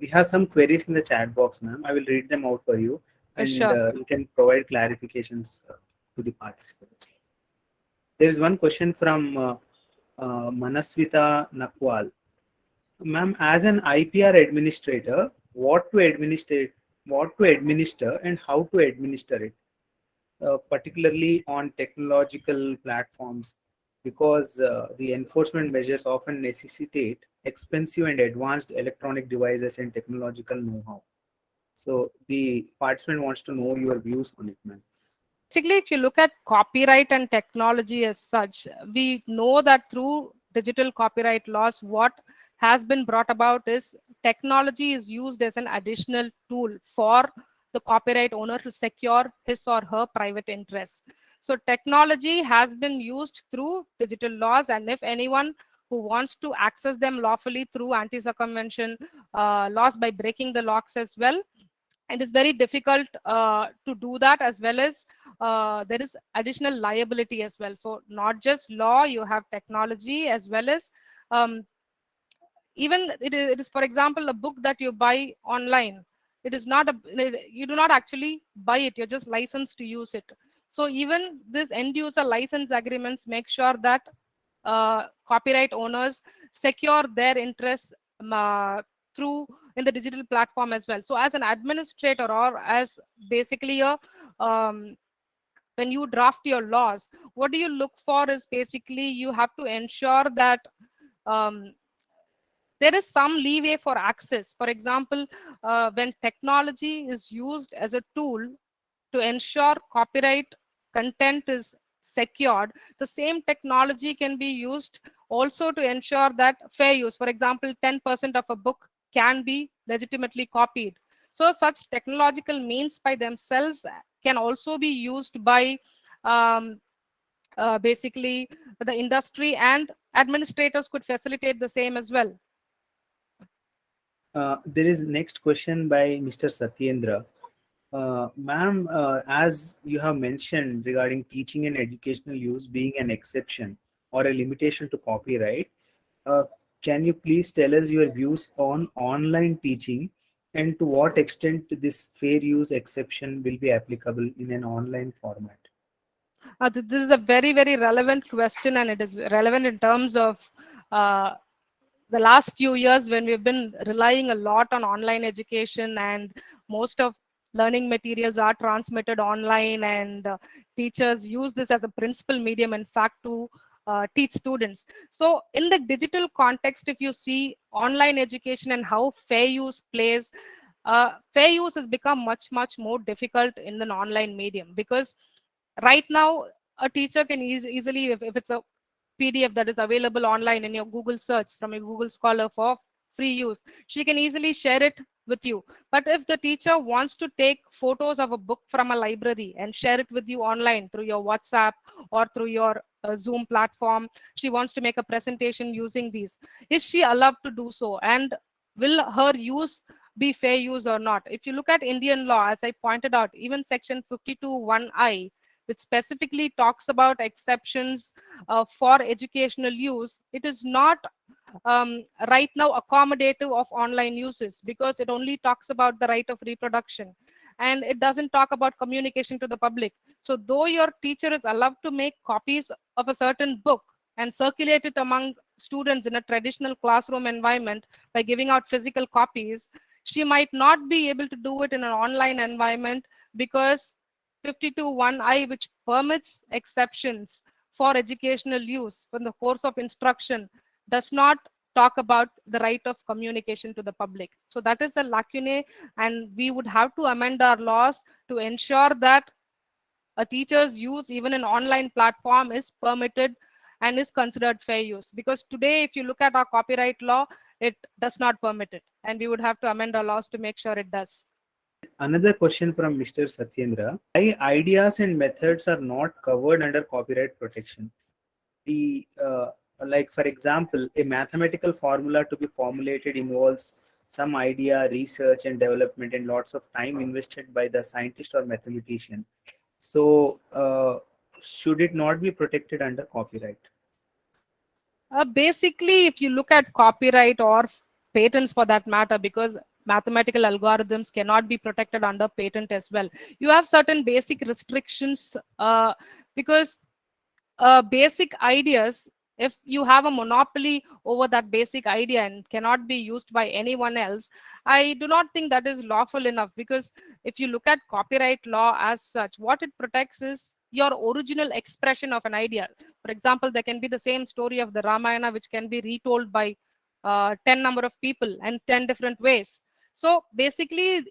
we have some queries in the chat box, ma'am. I will read them out for you, and Sure. you can provide clarifications to the participants. There is one question from Manaswita Nakwal. Ma'am, as an IPR administrator, what to administer, and how to administer it, particularly on technological platforms, because the enforcement measures often necessitate expensive and advanced electronic devices and technological know-how. So the participant wants to know your views on it, ma'am. Basically, if you look at copyright and technology as such, we know that through digital copyright laws, what has been brought about is technology is used as an additional tool for the copyright owner to secure his or her private interests. So technology has been used through digital laws, and if anyone who wants to access them lawfully through anti-circumvention laws by breaking the locks as well, it is very difficult to do that, as well as there is additional liability as well. So not just law, you have technology as well as even it is, for example, a book that you buy online. It is not a, you do not actually buy it, you're just licensed to use it. So even this end user license agreements make sure that copyright owners secure their interests through in the digital platform as well. So as an administrator, or as basically a when you draft your laws, what do you look for is basically you have to ensure that um, there is some leeway for access. For example, when technology is used as a tool to ensure copyright content is secured, the same technology can be used also to ensure that fair use. For example, 10% of a book can be legitimately copied. So such technological means by themselves can also be used by um, basically the industry, and administrators could facilitate the same as well. There is next question by Mr. Satyendra. Ma'am, as you have mentioned regarding teaching and educational use being an exception or a limitation to copyright, uh, can you please tell us your views on online teaching, and to what extent this fair use exception will be applicable in an online format? This is a very, very relevant question, and it is relevant in terms of uh, the last few years when we've been relying a lot on online education, and most of learning materials are transmitted online, and teachers use this as a principal medium, in fact, to teach students. So in the digital context, if you see online education and how fair use plays, fair use has become much, much more difficult in an online medium, because right now a teacher can easily, if it's a PDF that is available online in your Google search from your Google Scholar for free use, she can easily share it with you. But if the teacher wants to take photos of a book from a library and share it with you online through your WhatsApp or through your Zoom platform, she wants to make a presentation using these, is she allowed to do so? And will her use be fair use or not? If you look at Indian law, as I pointed out, even section 52(1)(I), which specifically talks about exceptions for educational use, it is not right now accommodative of online uses, because it only talks about the right of reproduction, and it doesn't talk about communication to the public. So though your teacher is allowed to make copies of a certain book and circulate it among students in a traditional classroom environment by giving out physical copies, she might not be able to do it in an online environment, because 52(1)(I), which permits exceptions for educational use from the course of instruction, does not talk about the right of communication to the public. So that is a lacune, and we would have to amend our laws to ensure that a teacher's use even an online platform is permitted and is considered fair use. Because today, if you look at our copyright law, it does not permit it, and we would have to amend our laws to make sure it does. Another question from Mr. Satyendra. Why ideas and methods are not covered under copyright protection? The Like, for example, a mathematical formula to be formulated involves some idea, research and development, and lots of time invested by the scientist or mathematician. So should it not be protected under copyright? Basically, if you look at copyright or patents for that matter, because mathematical algorithms cannot be protected under patent as well. You have certain basic restrictions, because basic ideas, if you have a monopoly over that basic idea and cannot be used by anyone else, I do not think that is lawful enough. Because if you look at copyright law as such, what it protects is your original expression of an idea. For example, there can be the same story of the Ramayana which can be retold by 10 number of people and 10 different ways. So basically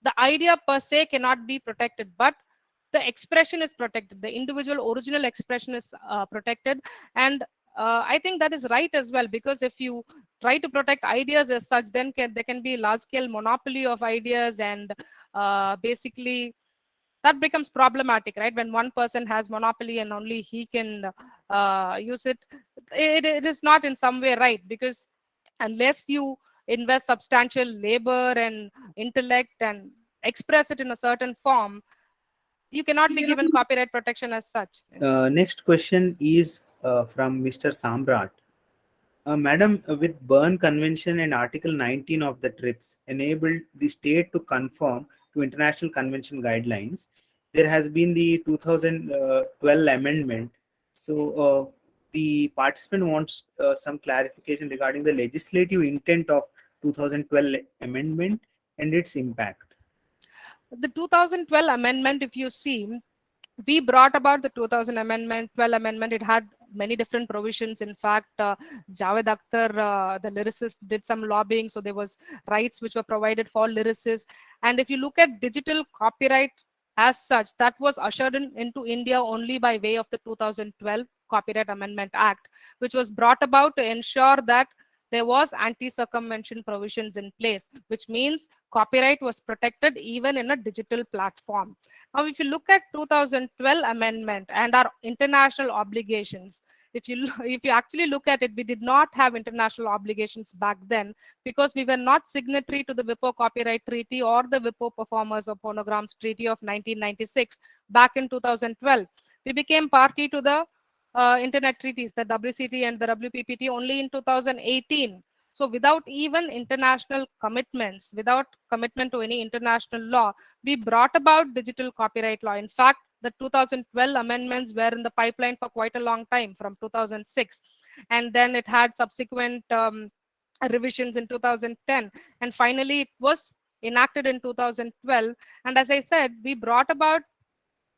the idea per se cannot be protected, but the expression is protected, the individual original expression is protected. And I think that is right as well, because if you try to protect ideas as such, then there can be large scale monopoly of ideas, and basically that becomes problematic, right? When one person has monopoly and only he can use it, it is not in some way right, because unless you invest substantial labor and intellect and express it in a certain form, you cannot be given copyright protection as such. Next question is from Mr. Samrat. Madam, with Berne Convention and Article 19 of the TRIPS enabled the state to conform to international convention guidelines, there has been the 2012 amendment. So the participant wants some clarification regarding the legislative intent of 2012 amendment and its impact. The 2012 amendment, if you see, we brought about the 2000 amendment 12 amendment. It had many different provisions. In fact, Javed Akhtar, the lyricist, did some lobbying, so there was rights which were provided for lyricists. And if you look at digital copyright as such, that was ushered into India only by way of the 2012 Copyright Amendment Act, which was brought about to ensure that there was anti-circumvention provisions in place, which means copyright was protected even in a digital platform. Now, if you look at 2012 amendment and our international obligations, if you actually look at it, we did not have international obligations back then, because we were not signatory to the WIPO Copyright Treaty or the WIPO Performers of Phonograms Treaty of 1996 back in 2012. We became party to the internet treaties, the WCT and the WPPT, only in 2018. So without even international commitments, without commitment to any international law, we brought about digital copyright law. In fact, the 2012 amendments were in the pipeline for quite a long time, from 2006. And then it had subsequent revisions in 2010. And finally, it was enacted in 2012. And as I said, we brought about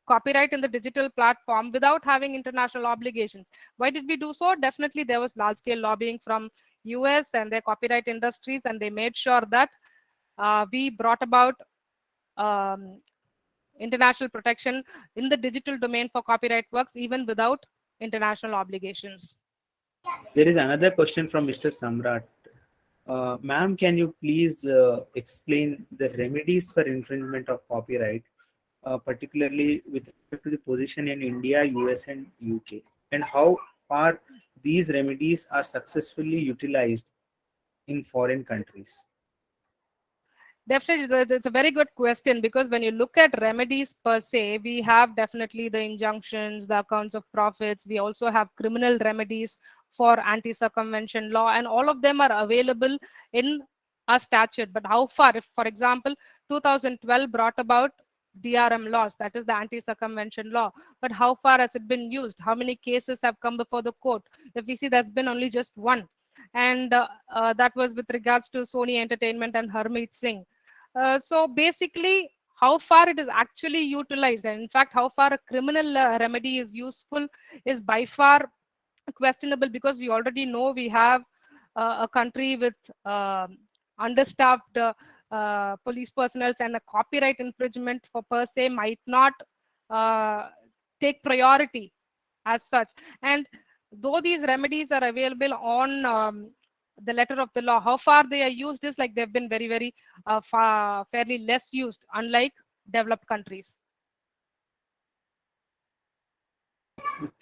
copyright in the digital platform without having international obligations. Why did we do so? Definitely there was large scale lobbying from US and their copyright industries, and they made sure that we brought about um, international protection in the digital domain for copyright works even without international obligations. There is another question from Mr. Samrat. Ma'am, can you please explain the remedies for infringement of copyright, particularly with respect to the position in India, US, and UK, and how far these remedies are successfully utilized in foreign countries? Definitely, it's a very good question, because when you look at remedies per se, we have definitely the injunctions, the accounts of profits. We also have criminal remedies for anti-circumvention law, and all of them are available in a statute. But how far? If, for example, 2012 brought about DRM laws, that is the anti-circumvention law, but how far has it been used? How many cases have come before the court? If we see, there's been only just one, and that was with regards to Sony Entertainment and Harmeet Singh. So basically, how far it is actually utilized, and in fact, how far a criminal remedy is useful, is by far questionable, because we already know we have a country with understaffed police personnel, and a copyright infringement for per se might not uh, take priority as such. And though these remedies are available on the letter of the law, how far they are used is like they've been very, very fairly less used, unlike developed countries.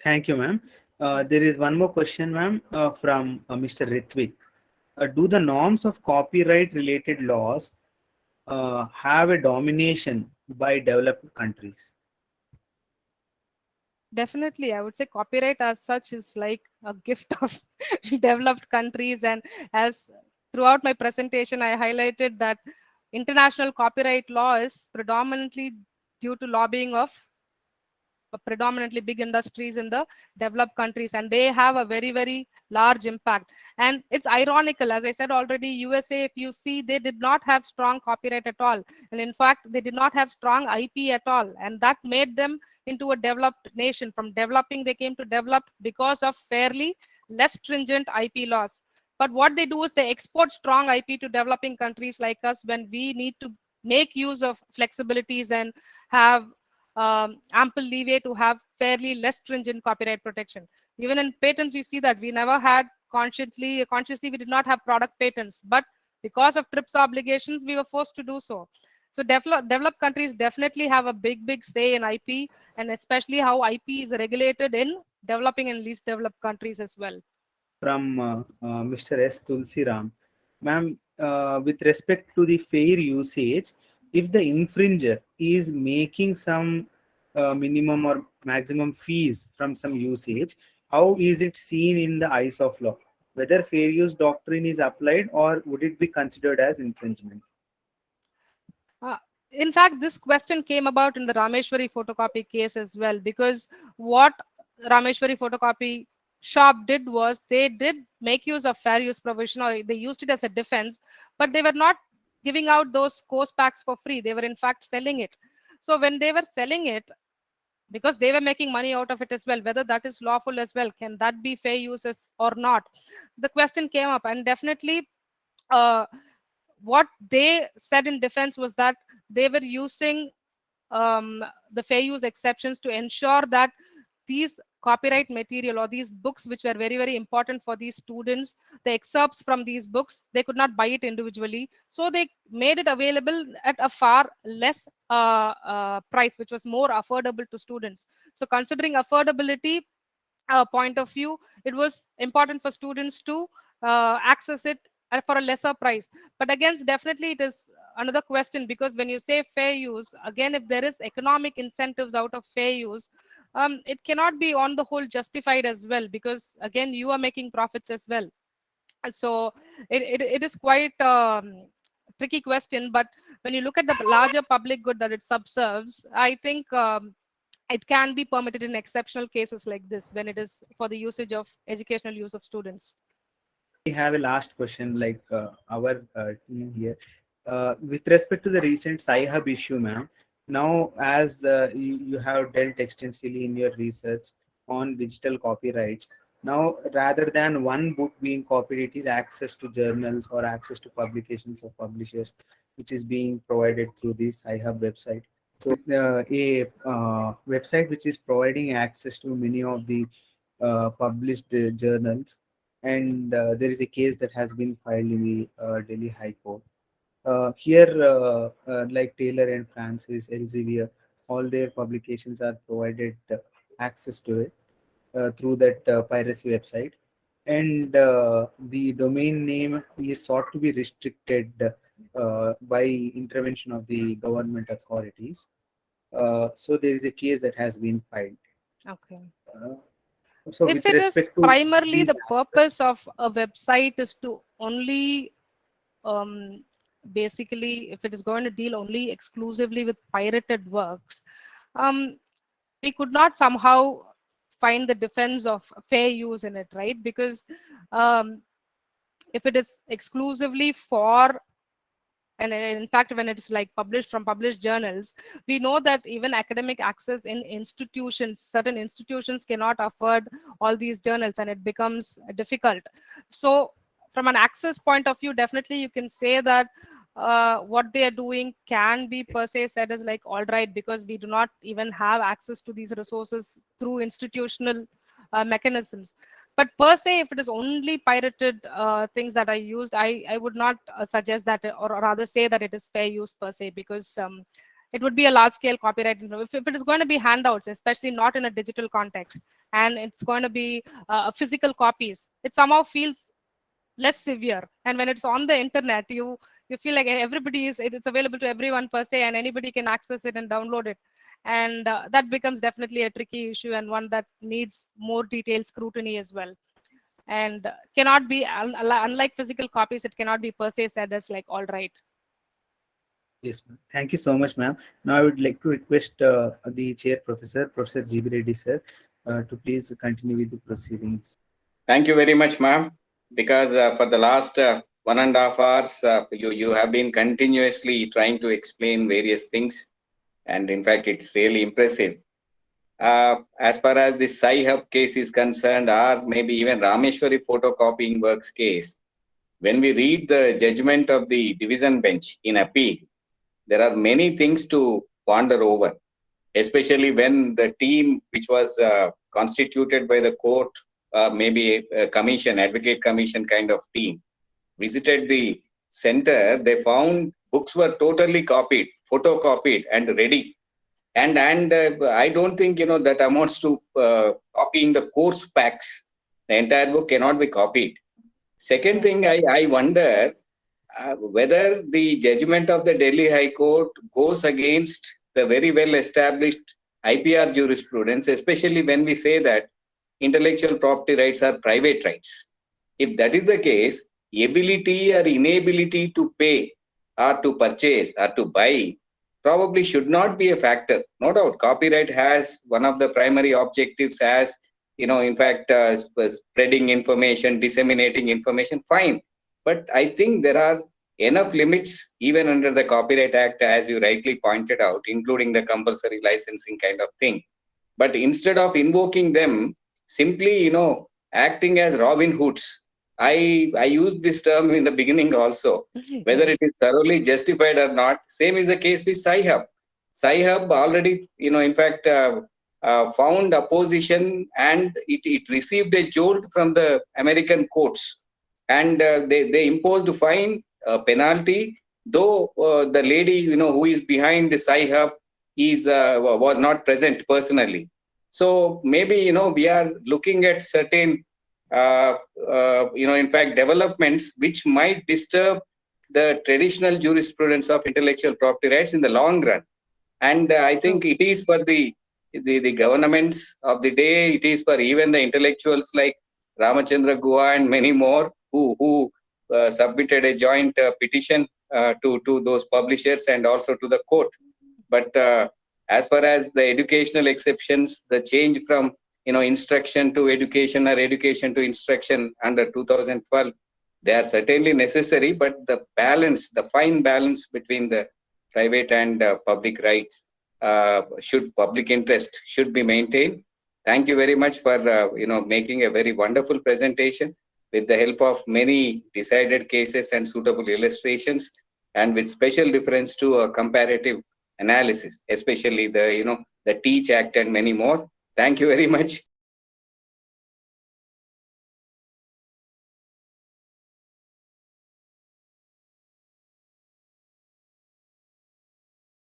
Thank you, ma'am. There is one more question, ma'am, from Mr. Ritvik. Do the norms of copyright related laws have a domination by developed countries? Definitely, I would say copyright as such is like a gift of developed countries. And as throughout my presentation, I highlighted that international copyright law is predominantly due to lobbying of predominantly big industries in the developed countries, and they have a very very large impact. And it's ironical, as I said already, USA, if you see, they did not have strong copyright at all, and in fact they did not have strong IP at all, and that made them into a developed nation. From developing they came to developed because of fairly less stringent IP laws. But what they do is they export strong IP to developing countries like us when we need to make use of flexibilities and have ample leeway to have fairly less stringent copyright protection. Even in patents, you see that we never had consciously we did not have product patents, but because of TRIPS obligations, we were forced to do so. So developed countries definitely have a big say in IP, and especially how IP is regulated in developing and least developed countries as well. From Mr. S. Tulsiram. Ma'am, with respect to the fair usage, if the infringer is making some minimum or maximum fees from some usage, how is it seen in the eyes of law? Whether fair use doctrine is applied, or would it be considered as infringement? Uh, in fact, this question came about in the Rameshwari photocopy case as well, because what Rameshwari photocopy shop did was they did make use of fair use provision, or they used it as a defense, but they were not giving out those course packs for free. They were in fact selling it. So when they were selling it, because they were making money out of it as well, whether that is lawful as well, can that be fair uses or not? The question came up, and definitely uh, what they said in defense was that they were using the fair use exceptions to ensure that these copyright material or these books, which were very very important for these students, the excerpts from these books, they could not buy it individually, so they made it available at a far less price, which was more affordable to students. So considering affordability point of view, it was important for students to access it for a lesser price. But again, definitely it is another question, because when you say fair use, again, if there is economic incentives out of fair use, it cannot be on the whole justified as well, because again, you are making profits as well. So it is quite tricky question. But when you look at the larger public good that it subserves, I think it can be permitted in exceptional cases like this, when it is for the usage of educational use of students. We have a last question, like our team here. With respect to the recent Sci-Hub issue, ma'am, now as you have dealt extensively in your research on digital copyrights, now rather than one book being copied, it is access to journals or access to publications of publishers, which is being provided through this Sci-Hub website. So a website which is providing access to many of the published journals, and there is a case that has been filed in the Delhi High Court. Here, like Taylor and Francis, Elsevier, all their publications are provided access to it through that piracy website, and the domain name is sought to be restricted by intervention of the government authorities. So there is a case that has been filed. Okay. Uh, so If with it is respect to primarily these the aspects, purpose of a website is to only um, basically, if it is going to deal only exclusively with pirated works, um, we could not somehow find the defense of fair use in it, right? Because um, if it is exclusively for, and in fact when it's like published from published journals, we know that even academic access in institutions, certain institutions cannot afford all these journals, and it becomes difficult. So from an access point of view, definitely you can say that what they are doing can be per se said as like all right, because we do not even have access to these resources through institutional mechanisms. But per se, if it is only pirated things that are used, I would not suggest that, or rather say that it is fair use per se, because it would be a large scale copyright. If it is going to be handouts, especially not in a digital context, and it's going to be physical copies, it somehow feels less severe. And when it's on the internet, you feel like everybody is, it's available to everyone per se, and anybody can access it and download it. And that becomes definitely a tricky issue, and one that needs more detailed scrutiny as well. and cannot be, unlike physical copies, it cannot be per se said as like all right. Yes, ma'am. Thank you so much, ma'am. Now I would like to request the chair professor, Professor GB Reddy sir, to please continue with the proceedings. Thank you very much, ma'am. Because for the last 1.5 hours, you have been continuously trying to explain various things, and in fact, it's really impressive. As far as the Sci-Hub case is concerned, or maybe even Rameshwari photocopying works case, when we read the judgment of the division bench in appeal, there are many things to ponder over, especially when the team which was constituted by the court, maybe a commission, advocate commission kind of team, visited the center. They found books were totally copied, photocopied, and ready. And I don't think that amounts to copying the course packs. The entire book cannot be copied. Second thing, I wonder whether the judgment of the Delhi High Court goes against the very well established IPR jurisprudence, especially when we say that intellectual property rights are private rights. If that is the case, ability or inability to pay or to purchase or to buy probably should not be a factor. No doubt, copyright has one of the primary objectives as, in fact, spreading information, disseminating information, fine. But I think there are enough limits even under the Copyright Act, as you rightly pointed out, including the compulsory licensing kind of thing. But instead of invoking them, simply, acting as Robin Hoods. I used this term in the beginning also. Whether it is thoroughly justified or not, same is the case with Sci-Hub. Sci-Hub already, in fact, found opposition, and it received a jolt from the American courts. And they imposed fine, penalty, though the lady, who is behind the Sci-Hub was not present personally. So maybe, we are looking at certain, in fact, developments which might disturb the traditional jurisprudence of intellectual property rights in the long run. And I think it is for the governments of the day, it is for even the intellectuals like Ramachandra Guha and many more who submitted a joint petition to those publishers and also to the court. But as far as the educational exceptions, the change from instruction to education or education to instruction under 2012, they are certainly necessary. But the balance, the fine balance between the private and public rights, public interest should be maintained. Thank you very much for making a very wonderful presentation with the help of many decided cases and suitable illustrations, and with special reference to a comparative analysis, especially the TEACH Act and many more. Thank you very much.